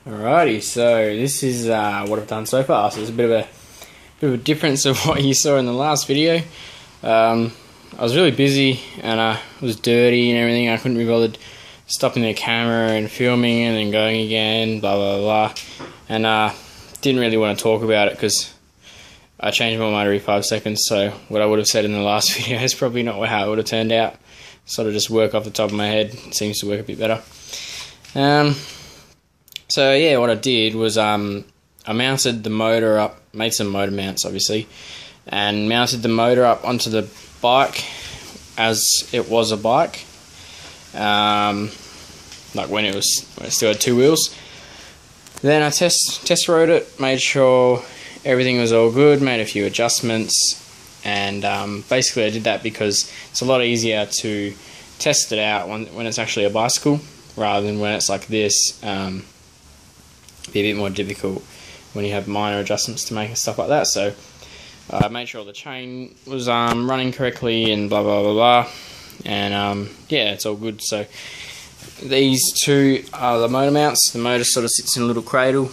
Alrighty, so this is what I've done so far. So there's a bit of a difference of what you saw in the last video. I was really busy and it was dirty and everything. I couldn't be bothered stopping the camera and filming and then going again, blah blah blah. And didn't really want to talk about it because I changed my mind every 5 seconds. So what I would have said in the last video is probably not how it would have turned out. Sort of just work off the top of my head. It seems to work a bit better. So yeah, what I did was I mounted the motor up, made some motor mounts obviously, and mounted the motor up onto the bike as it was a bike, like when it still had 2 wheels. Then I test rode it, made sure everything was all good, made a few adjustments, and basically I did that because it's a lot easier to test it out when it's actually a bicycle rather than when it's like this. Be a bit more difficult when you have minor adjustments to make and stuff like that. So I made sure the chain was running correctly and blah blah blah blah, and yeah, it's all good. So these two are the motor mounts. The motor sort of sits in a little cradle.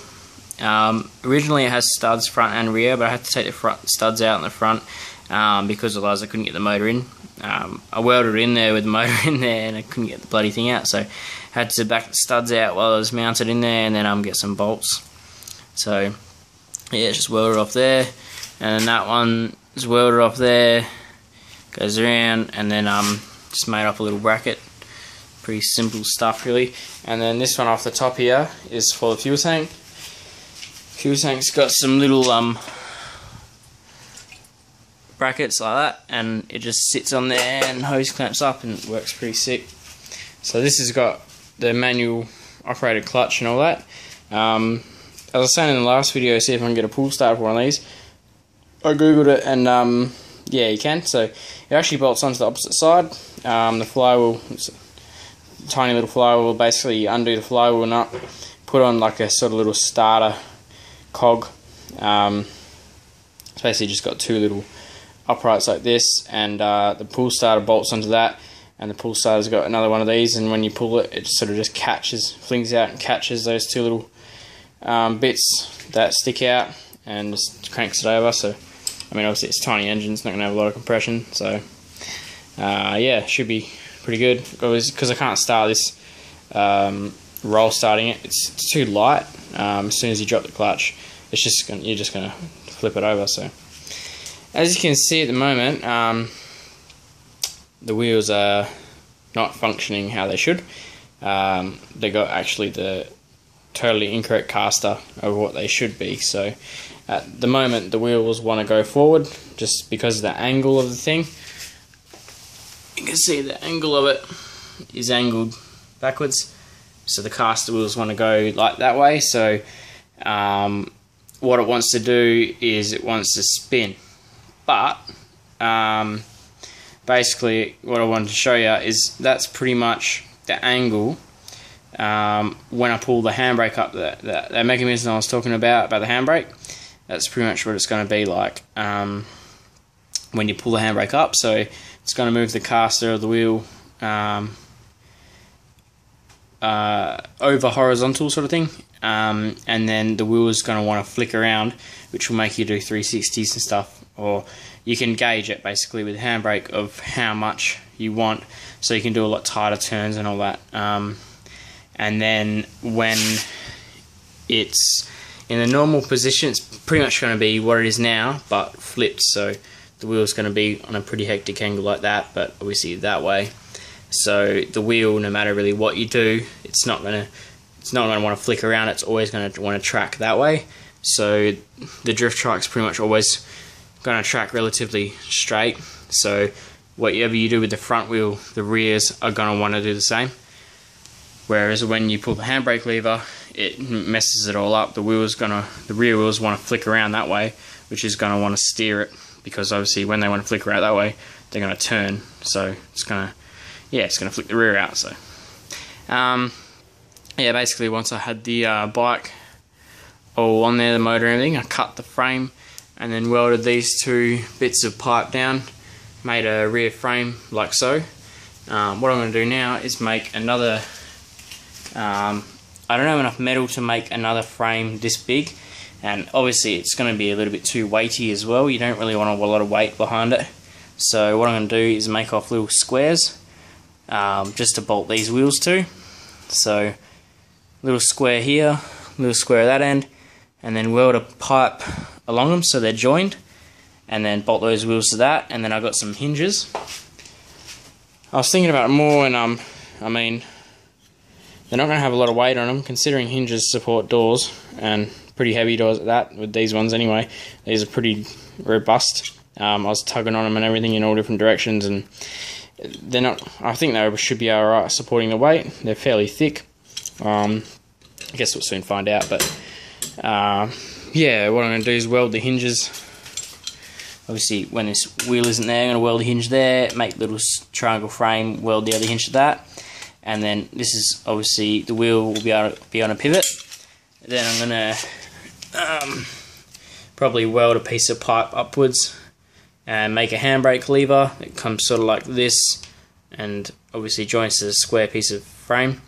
Originally it has studs front and rear, but I had to take the front studs out in the front because otherwise I couldn't get the motor in. I welded it in there with the motor in there and I couldn't get the bloody thing out, so I had to back the studs out while I was mounted in there and then get some bolts. So yeah, just welded off there, and then that one is welded off there, goes around, and then just made up a little bracket. Pretty simple stuff really. And then this one off the top here is for the fuel tank. Fuel tank's got some little brackets like that, and it just sits on there and hose clamps up and it works pretty sick. So this has got the manual operated clutch and all that. As I was saying in the last video, see if I can get a pull start for one of these. I googled it and yeah, you can. So it actually bolts onto the opposite side. The flywheel, it's a tiny little flywheel, basically you undo the flywheel nut, put on like a sort of little starter cog. It's basically just got 2 little uprights like this, and the pull starter bolts onto that, and the pull starter's got another one of these, and when you pull it, it sort of just catches, flings out and catches those 2 little bits that stick out and just cranks it over. So I mean, obviously it's a tiny engine, it's not going to have a lot of compression, so yeah, should be pretty good. Because I can't start this roll starting it, it's too light. As soon as you drop the clutch, it's just you're just going to flip it over. So as you can see at the moment, the wheels are not functioning how they should. They got actually the totally incorrect caster of what they should be. So at the moment the wheels want to go forward just because of the angle of the thing. You can see the angle of it is angled backwards, so the caster wheels want to go like that way. So what it wants to do is it wants to spin. But basically what I wanted to show you is that's pretty much the angle when I pull the handbrake up, that mechanism I was talking about the handbrake. That's pretty much what it's going to be like when you pull the handbrake up. So it's going to move the caster of the wheel over horizontal sort of thing, and then the wheel is going to want to flick around, which will make you do 360s and stuff. Or you can gauge it basically with the handbrake of how much you want, so you can do a lot tighter turns and all that. And then when it's in the normal position, it's pretty much going to be what it is now, but flipped. So the wheel's going to be on a pretty hectic angle like that, but obviously that way. So the wheel, no matter really what you do, it's not going to want to flick around. It's always going to want to track that way. So the drift trike's pretty much always going to track relatively straight. So whatever you do with the front wheel, the rears are going to want to do the same. Whereas when you pull the handbrake lever, it messes it all up. The rear wheels want to flick around that way, which is going to want to steer it, because obviously when they want to flick around that way, they're going to turn. So it's going to flick the rear out. So yeah, basically once I had the bike all on there, the motor and everything, I cut the frame and then welded these 2 bits of pipe down, made a rear frame like so. What I'm going to do now is make another I don't have enough metal to make another frame this big, and obviously it's going to be a little bit too weighty as well. You don't really want a lot of weight behind it. So what I'm going to do is make off little squares just to bolt these wheels to. So little square here, little square at that end, and then weld a pipe along them so they're joined, and then bolt those wheels to that. And then I've got some hinges. I was thinking about it more, and I mean, they're not going to have a lot of weight on them, considering hinges support doors, and pretty heavy doors at that, with these ones anyway. These are pretty robust. I was tugging on them and everything in all different directions, and they're not, I think they should be alright supporting the weight. They're fairly thick. I guess we'll soon find out, but yeah, what I'm going to do is weld the hinges. Obviously, when this wheel isn't there, I'm going to weld the hinge there, make the little triangle frame, weld the other hinge to that, and then this is obviously the wheel will be on a pivot. Then I'm going to probably weld a piece of pipe upwards and make a handbrake lever. It comes sort of like this, and obviously joins to a square piece of frame,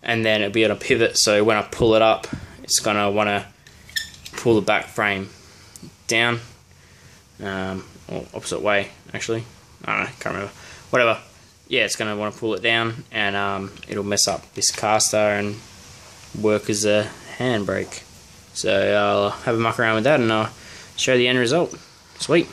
and then it'll be on a pivot, so when I pull it up, it's going to want to pull the back frame down, or opposite way actually, I don't know, can't remember, whatever. Yeah, it's going to want to pull it down, and it'll mess up this caster and work as a handbrake. So I'll have a muck around with that, and I'll show the end result. Sweet.